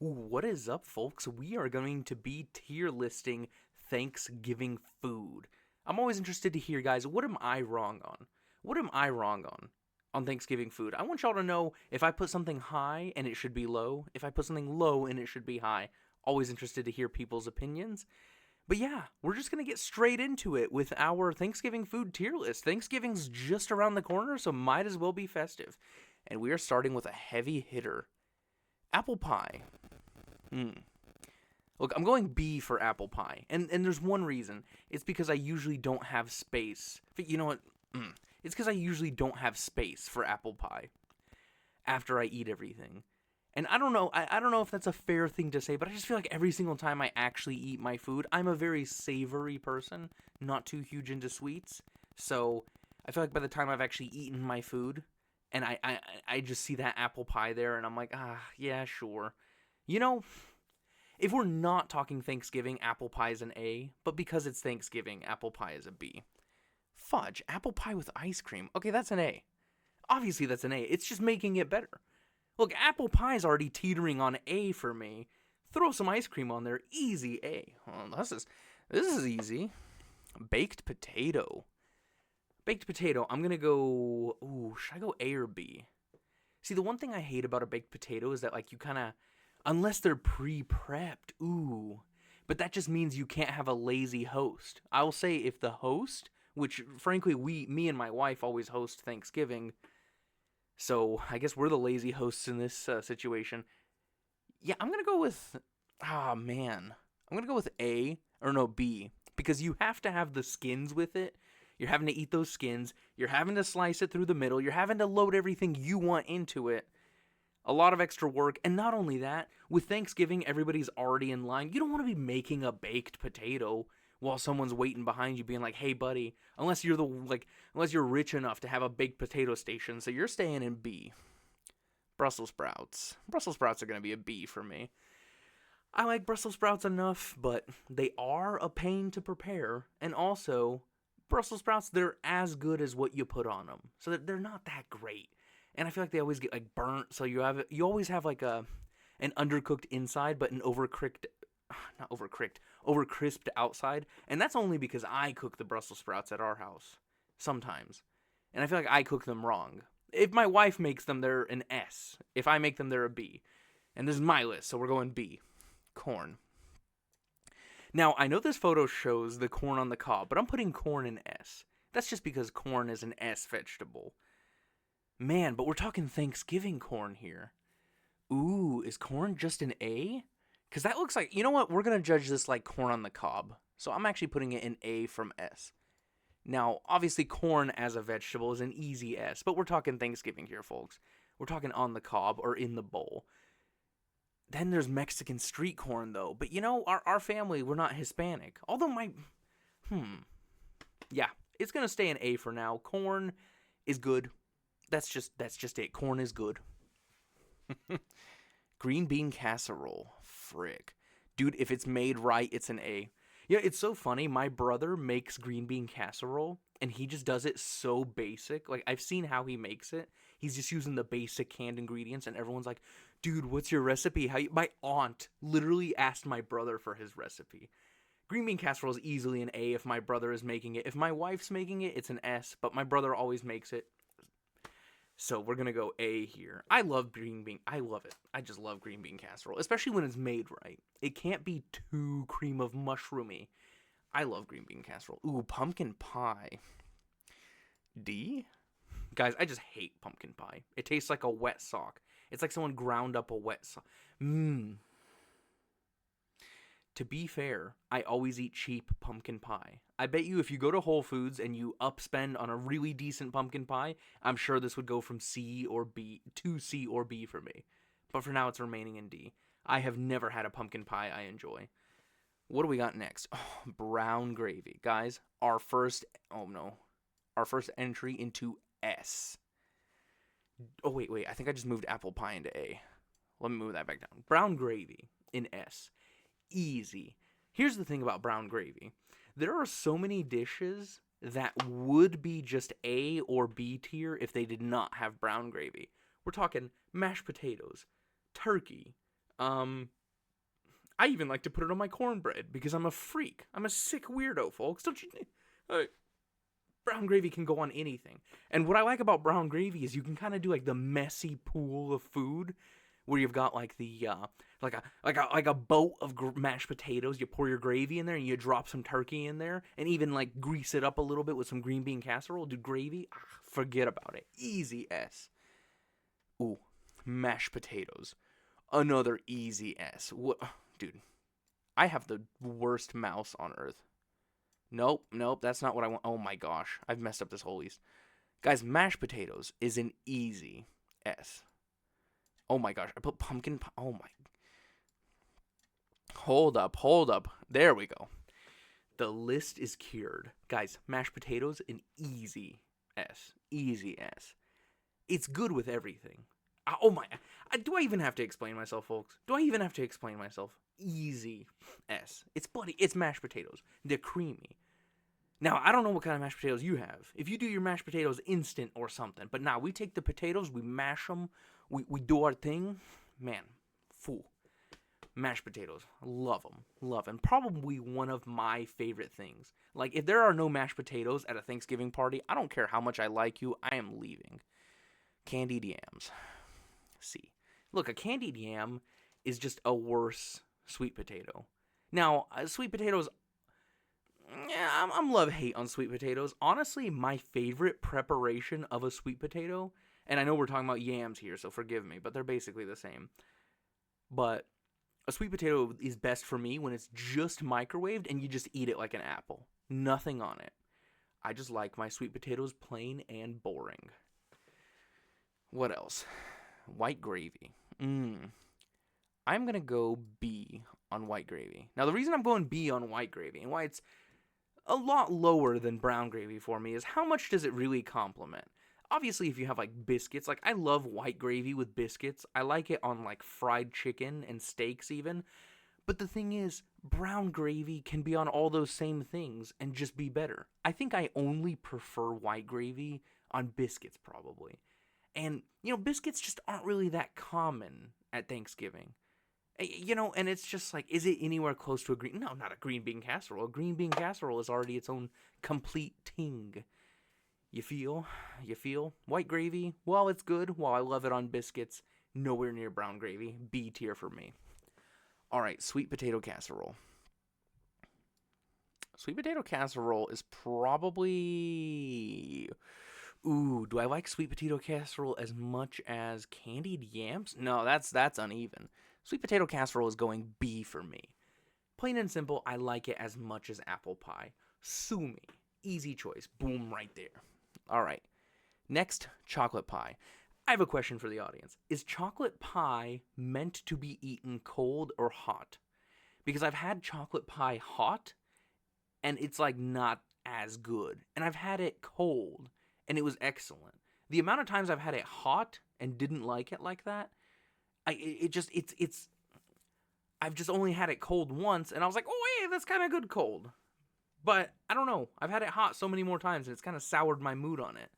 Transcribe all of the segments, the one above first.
What is up, folks? We are going to be tier listing Thanksgiving food. I'm always interested to hear, guys, what am I wrong on? What am I wrong on Thanksgiving food? I want y'all to know if I put something high and it should be low, if I put something low and it should be high. Always interested to hear people's opinions. But yeah, we're just going to get straight into it with our Thanksgiving food tier list. Thanksgiving's just around the corner, so might as well be festive. And we are starting with a heavy hitter. Apple pie. Look, I'm going B for apple pie. And there's one reason. It's because I usually don't have space. You know what? It's because I usually don't have space for apple pie after I eat everything. And I don't know. I don't know if that's a fair thing to say, but I just feel like every single time I actually eat my food, I'm a very savory person, not too huge into sweets. So I feel like by the time I've actually eaten my food, and I just see that apple pie there, and I'm like, yeah, sure. You know, if we're not talking Thanksgiving, apple pie is an A, but because it's Thanksgiving, apple pie is a B. Fudge, apple pie with ice cream. Okay, that's an A. Obviously, that's an A. It's just making it better. Look, apple pie is already teetering on A for me. Throw some ice cream on there, easy A. Well, this is easy. Baked potato. Baked potato, I'm gonna go. Ooh, should I go A or B? See, the one thing I hate about a baked potato is that, like, you kind of, unless they're pre-prepped, ooh. But that just means you can't have a lazy host. I will say if the host, which frankly me and my wife always host Thanksgiving, so I guess we're the lazy hosts in this situation. Yeah, I'm gonna go with, man, I'm gonna go with A or no B because you have to have the skins with it. You're having to eat those skins. You're having to slice it through the middle. You're having to load everything you want into it. A lot of extra work. And not only that, with Thanksgiving, everybody's already in line. You don't want to be making a baked potato while someone's waiting behind you being like, hey, buddy, unless you're rich enough to have a baked potato station. So you're staying in B. Brussels sprouts. Brussels sprouts are going to be a B for me. I like Brussels sprouts enough, but they are a pain to prepare. And also, Brussels sprouts, they're as good as what you put on them. So they're not that great. And I feel like they always get like burnt, so you always have like an undercooked inside but an overcrisped outside. And that's only because I cook the Brussels sprouts at our house sometimes. And I feel like I cook them wrong. If my wife makes them, they're an S. If I make them, they're a B. And this is my list, so we're going B. Corn. Now, I know this photo shows the corn on the cob, but I'm putting corn in S. That's just because corn is an S vegetable. Man, but we're talking Thanksgiving corn here. Ooh, is corn just an A? Because that looks like, you know what? We're going to judge this like corn on the cob. So I'm actually putting it in A from S. Now, obviously, corn as a vegetable is an easy S, but we're talking Thanksgiving here, folks. We're talking on the cob or in the bowl. Then there's Mexican street corn, though. But you know, our family, we're not Hispanic. Although yeah, it's going to stay in A for now. Corn is good. That's just it. Corn is good. Green bean casserole. Frick. Dude, if it's made right, it's an A. Yeah, it's so funny. My brother makes green bean casserole, and he just does it so basic. Like, I've seen how he makes it. He's just using the basic canned ingredients, and everyone's like, dude, what's your recipe? My aunt literally asked my brother for his recipe. Green bean casserole is easily an A if my brother is making it. If my wife's making it, it's an S, but my brother always makes it. So we're going to go A here. I love green bean. I love it. I just love green bean casserole, especially when it's made right. It can't be too cream of mushroomy. I love green bean casserole. Ooh, pumpkin pie. D? Guys, I just hate pumpkin pie. It tastes like a wet sock. It's like someone ground up a wet sock. To be fair, I always eat cheap pumpkin pie. I bet you if you go to Whole Foods and you upspend on a really decent pumpkin pie, I'm sure this would go from C or B to C or B for me. But for now, it's remaining in D. I have never had a pumpkin pie I enjoy. What do we got next? Oh, brown gravy. Guys, our first entry into S. Oh, wait. I think I just moved apple pie into A. Let me move that back down. Brown gravy in S. Easy. Here's the thing about brown gravy. There are so many dishes that would be just A or B tier if they did not have brown gravy. We're talking mashed potatoes, turkey, I even like to put it on my cornbread because I'm a freak. I'm a sick weirdo, folks. Don't you? Brown gravy can go on anything. And what I like about brown gravy is you can kind of do like the messy pool of food, where you've got like the like a boat of mashed potatoes. You pour your gravy in there and you drop some turkey in there, and even like grease it up a little bit with some green bean casserole. Dude, gravy, forget about it. Easy S. Ooh, mashed potatoes, another easy S. What, dude? I have the worst mouse on earth. Nope, that's not what I want. Oh my gosh, I've messed up this whole list. Guys, mashed potatoes is an easy S. Oh my gosh, I put pumpkin pie. Oh my. Hold up. There we go. The list is cured. Guys, mashed potatoes, an easy S. Easy S. It's good with everything. Oh my. Do I even have to explain myself, folks? Do I even have to explain myself? Easy S. It's mashed potatoes. They're creamy. Now, I don't know what kind of mashed potatoes you have. If you do your mashed potatoes instant or something. But now, we take the potatoes, we mash them, we do our thing. Man, fool. Mashed potatoes. Love them. Probably one of my favorite things. Like, if there are no mashed potatoes at a Thanksgiving party, I don't care how much I like you, I am leaving. Candied yams. See. Look, a candied yam is just a worse sweet potato. Now, sweet potatoes, yeah, I'm love-hate on sweet potatoes. Honestly, my favorite preparation of a sweet potato, and I know we're talking about yams here, so forgive me, but they're basically the same. But a sweet potato is best for me when it's just microwaved and you just eat it like an apple. Nothing on it. I just like my sweet potatoes plain and boring. What else? White gravy. I'm going to go B on white gravy. Now, the reason I'm going B on white gravy and why it's a lot lower than brown gravy for me is how much does it really complement? Obviously, if you have like biscuits, like I love white gravy with biscuits. I like it on like fried chicken and steaks even. But the thing is, brown gravy can be on all those same things and just be better. I think I only prefer white gravy on biscuits probably. And, biscuits just aren't really that common at Thanksgiving. And it's just like, is it anywhere close to a green? No, not a green bean casserole. A green bean casserole is already its own complete ting. You feel? White gravy, while it's good, while I love it on biscuits, nowhere near brown gravy. B tier for me. Alright, sweet potato casserole. Sweet potato casserole is probably... Ooh, do I like sweet potato casserole as much as candied yams? No, that's uneven. Sweet potato casserole is going B for me. Plain and simple, I like it as much as apple pie. Sue me. Easy choice. Boom, right there. Alright. Next, chocolate pie. I have a question for the audience. Is chocolate pie meant to be eaten cold or hot? Because I've had chocolate pie hot, and it's like not as good. And I've had it cold, and it was excellent. The amount of times I've had it hot and didn't like it like that, I've just only had it cold once, and I was like, oh, hey, that's kind of good cold. But I don't know. I've had it hot so many more times, and it's kind of soured my mood on it.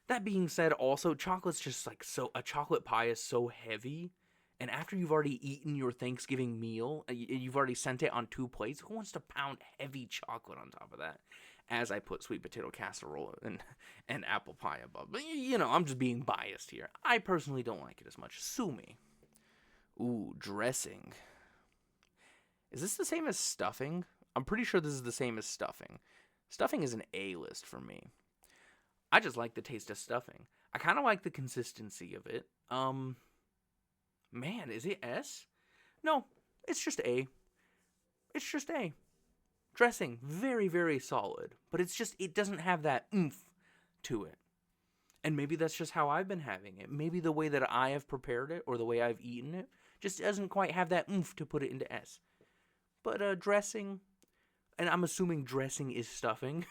That being said, also, chocolate's just like so. A chocolate pie is so heavy, and after you've already eaten your Thanksgiving meal, you've already sent it on 2 plates. Who wants to pound heavy chocolate on top of that? As I put sweet potato casserole and apple pie above. But, I'm just being biased here. I personally don't like it as much. Sue me. Ooh, dressing. Is this the same as stuffing? I'm pretty sure this is the same as stuffing. Stuffing is an A-list for me. I just like the taste of stuffing. I kind of like the consistency of it. Man, is it S? No, it's just A. It's just A. Dressing, very, very solid. But it doesn't have that oomph to it. And maybe that's just how I've been having it. Maybe the way that I have prepared it or the way I've eaten it just doesn't quite have that oomph to put it into S. But dressing, and I'm assuming dressing is stuffing.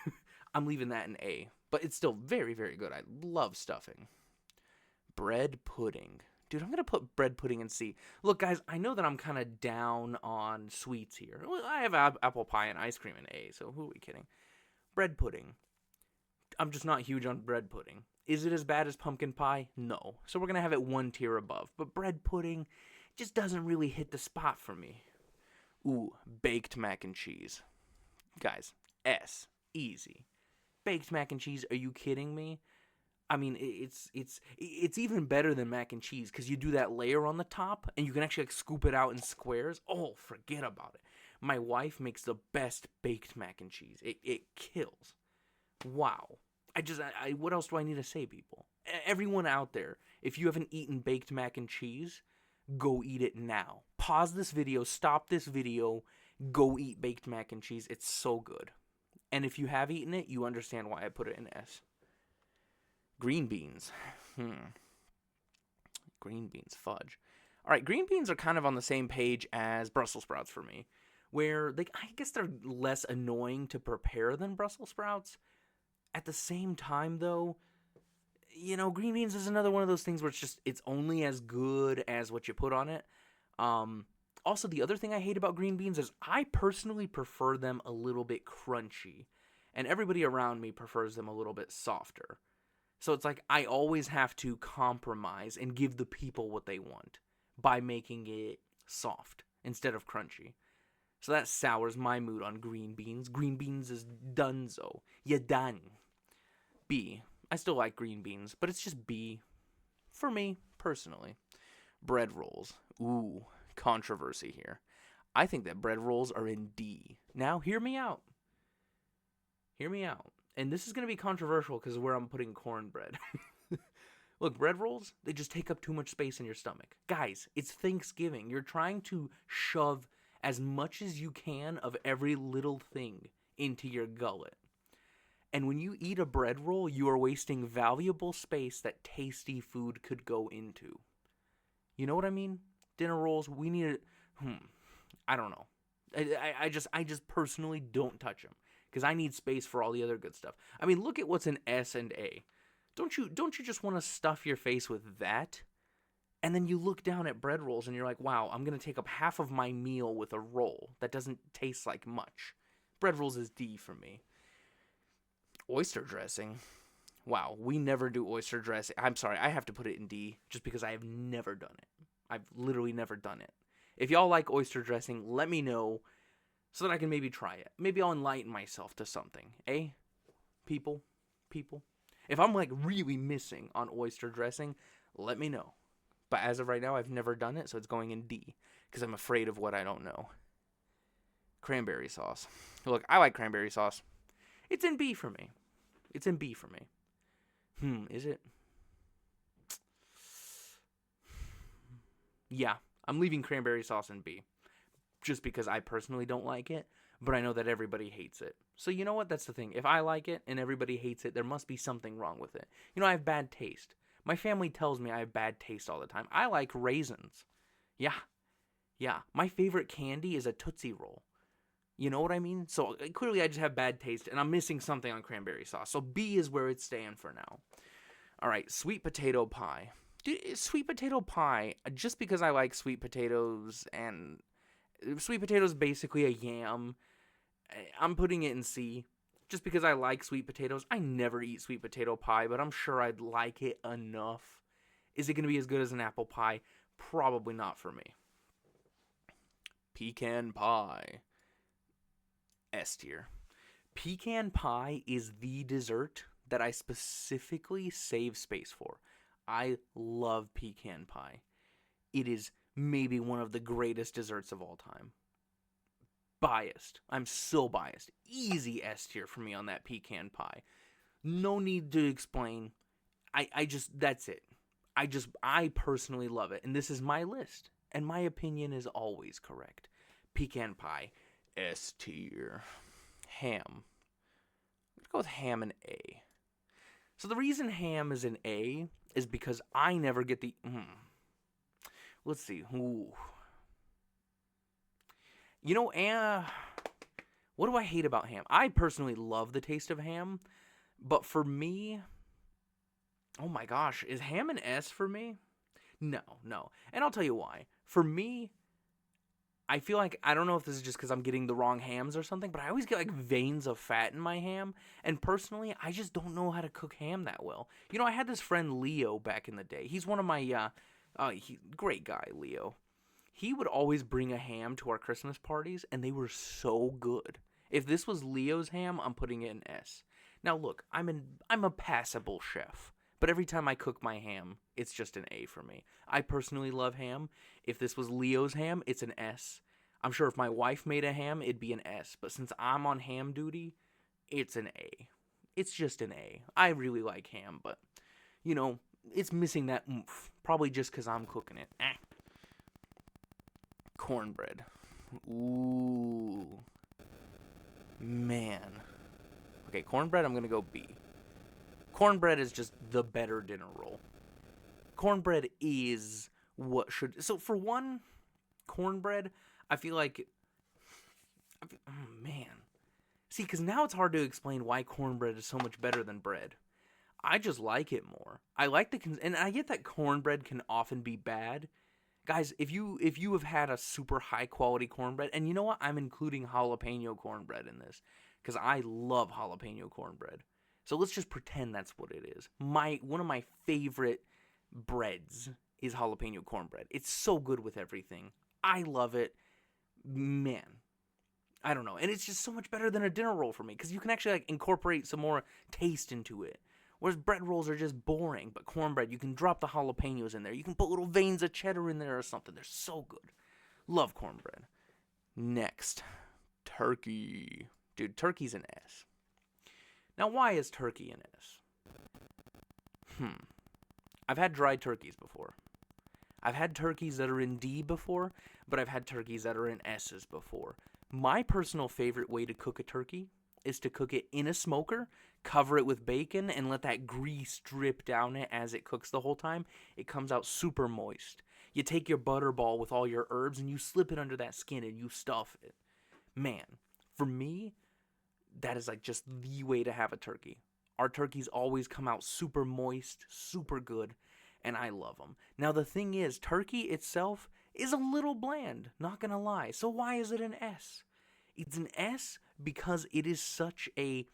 I'm leaving that in A. But it's still very, very good. I love stuffing. Bread pudding. Dude, I'm going to put bread pudding in C. Look, guys, I know that I'm kind of down on sweets here. I have apple pie and ice cream in A, so who are we kidding? Bread pudding. I'm just not huge on bread pudding. Is it as bad as pumpkin pie? No. So we're going to have it 1 tier above. But bread pudding, just doesn't really hit the spot for me. Ooh, baked mac and cheese. Guys, S. Easy. Baked mac and cheese, are you kidding me? I mean, it's even better than mac and cheese because you do that layer on the top and you can actually like scoop it out in squares. Oh, forget about it. My wife makes the best baked mac and cheese. It kills. Wow. What else do I need to say, people? Everyone out there, if you haven't eaten baked mac and cheese, go eat it now. Pause this video, stop this video, go eat baked mac and cheese. It's so good. And if you have eaten it, you understand why I put it in S. Green beans. Green beans, fudge. All right, green beans are kind of on the same page as Brussels sprouts for me, where I guess they're less annoying to prepare than Brussels sprouts. At the same time, though, green beans is another one of those things where it's only as good as what you put on it. Also, the other thing I hate about green beans is I personally prefer them a little bit crunchy, and everybody around me prefers them a little bit softer. So it's like I always have to compromise and give the people what they want by making it soft instead of crunchy. So that sours my mood on green beans. Green beans is donezo. You done. B. I still like green beans, but it's just B. For me, personally. Bread rolls. Ooh, controversy here. I think that bread rolls are in D. Now, hear me out. Hear me out. And this is going to be controversial because of where I'm putting cornbread. Look, bread rolls, they just take up too much space in your stomach. Guys, it's Thanksgiving. You're trying to shove as much as you can of every little thing into your gullet. And when you eat a bread roll, you are wasting valuable space that tasty food could go into. You know what I mean? Dinner rolls, we need it. I don't know. I just personally don't touch them because I need space for all the other good stuff. I mean, look at what's in S and A. Don't you just want to stuff your face with that? And then you look down at bread rolls and you're like, wow, I'm going to take up half of my meal with a roll that doesn't taste like much. Bread rolls is D for me. Oyster dressing. Wow, we never do oyster dressing. I'm sorry, I have to put it in D just because I have never done it. I've literally never done it. If y'all like oyster dressing, let me know so that I can maybe try it. Maybe I'll enlighten myself to something. Eh? People? If I'm like really missing on oyster dressing, let me know. But as of right now, I've never done it, so it's going in D because I'm afraid of what I don't know. Cranberry sauce. Look, I like cranberry sauce. It's in B for me. It's in B for me. Is it? Yeah, I'm leaving cranberry sauce in B. Just because I personally don't like it, but I know that everybody hates it. So you know what? That's the thing. If I like it and everybody hates it, there must be something wrong with it. I have bad taste. My family tells me I have bad taste all the time. I like raisins. Yeah. My favorite candy is a Tootsie Roll. You know what I mean? So clearly I just have bad taste, and I'm missing something on cranberry sauce. So B is where it's staying for now. All right, sweet potato pie. Dude, sweet potato pie, just because I like sweet potatoes, and sweet potatoes basically a yam, I'm putting it in C. Just because I like sweet potatoes. I never eat sweet potato pie, but I'm sure I'd like it enough. Is it going to be as good as an apple pie? Probably not for me. Pecan pie. S tier. Pecan pie is the dessert that I specifically save space for. I love pecan pie. It is maybe one of the greatest desserts of all time. Biased. I'm so biased. Easy S tier for me on that pecan pie. No need to explain. That's it. I personally love it. And this is my list. And my opinion is always correct. Pecan pie. S tier. Ham. Let's go with ham and A. So the reason ham is an A is because I never get the... Let's see. Ooh. What do I hate about ham? I personally love the taste of ham. But for me... Oh my gosh. Is ham an S for me? No. And I'll tell you why. For me... I feel like, I don't know if this is just because I'm getting the wrong hams or something, but I always get like veins of fat in my ham. And personally, I just don't know how to cook ham that well. I had this friend Leo back in the day. He's one of my, great guy, Leo. he would always bring a ham to our Christmas parties, and they were so good. If this was Leo's ham, I'm putting it in S. Now look, I'm a passable chef, but every time I cook my ham, it's just an A for me. I personally love ham. If this was Leo's ham, it's an S. I'm sure if my wife made a ham, it'd be an S, but since I'm on ham duty, it's an A. It's just an A. I really like ham, but, you know, it's missing that oomph. Probably just because I'm cooking it. Cornbread. Ooh. Man. Okay, cornbread, I'm going to go B. Cornbread is just the better dinner roll. Cornbread is what should... So, for one, cornbread, I feel like... Oh, man. See, because now it's hard to explain why cornbread is so much better than bread. I just like it more. I like and I get that cornbread can often be bad. Guys, if you have had a super high quality cornbread, and you know what? I'm including jalapeno cornbread in this because I love jalapeno cornbread. So let's just pretend that's what it is. One of my favorite breads is jalapeno cornbread. It's so good with everything. I love it. Man. I don't know. And it's just so much better than a dinner roll for me because you can actually like incorporate some more taste into it. Whereas bread rolls are just boring, but cornbread, you can drop the jalapenos in there. You can put little veins of cheddar in there or something. They're so good. Love cornbread. Next, turkey. Dude, turkey's an S. Now, why is turkey an S? I've had dry turkeys before. I've had turkeys that are in D before, but I've had turkeys that are in S's before. My personal favorite way to cook a turkey is to cook it in a smoker, cover it with bacon, and let that grease drip down it as it cooks the whole time. It comes out super moist. You take your butterball with all your herbs and you slip it under that skin and you stuff it. Man, for me, that is like just the way to have a turkey. Our turkeys always come out super moist, super good, and I love them. Now the thing is, turkey itself is a little bland, not gonna lie. So why is it an S? It's an S because it is such a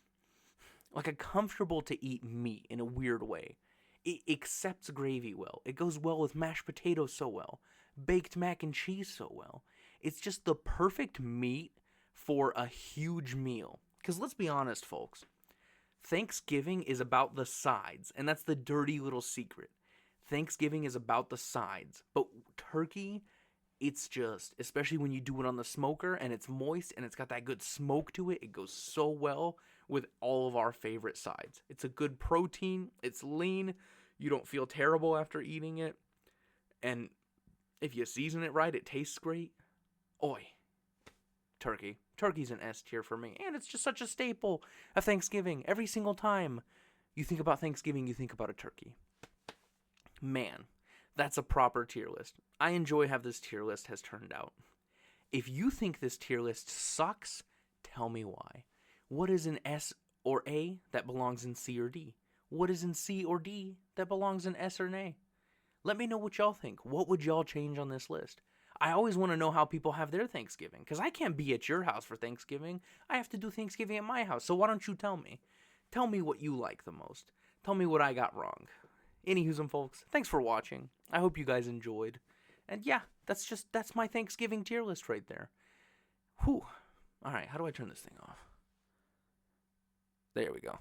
comfortable to eat meat in a weird way. It accepts gravy well. It goes well with mashed potatoes so well. Baked mac and cheese so well. It's just the perfect meat for a huge meal. Because let's be honest, folks. Thanksgiving is about the sides, and that's the dirty little secret. Thanksgiving is about the sides, but turkey, it's just, especially when you do it on the smoker and it's moist and it's got that good smoke to it, it goes so well with all of our favorite sides. It's a good protein, it's lean, you don't feel terrible after eating it, and if you season it right, it tastes great. Oi. Turkey. Turkey's an S tier for me, and it's just such a staple of Thanksgiving. Every single time you think about Thanksgiving, you think about a turkey. Man, that's a proper tier list. I enjoy how this tier list has turned out. If you think this tier list sucks, tell me why. What is in S or A that belongs in C or D? What is in C or D that belongs in S or an A? Let me know what y'all think. What would y'all change on this list? I always want to know how people have their Thanksgiving, because I can't be at your house for Thanksgiving. I have to do Thanksgiving at my house, so why don't you tell me? Tell me what you like the most. Tell me what I got wrong. Anywho, folks, thanks for watching. I hope you guys enjoyed. And yeah, that's my Thanksgiving tier list right there. Whew. Alright, how do I turn this thing off? There we go.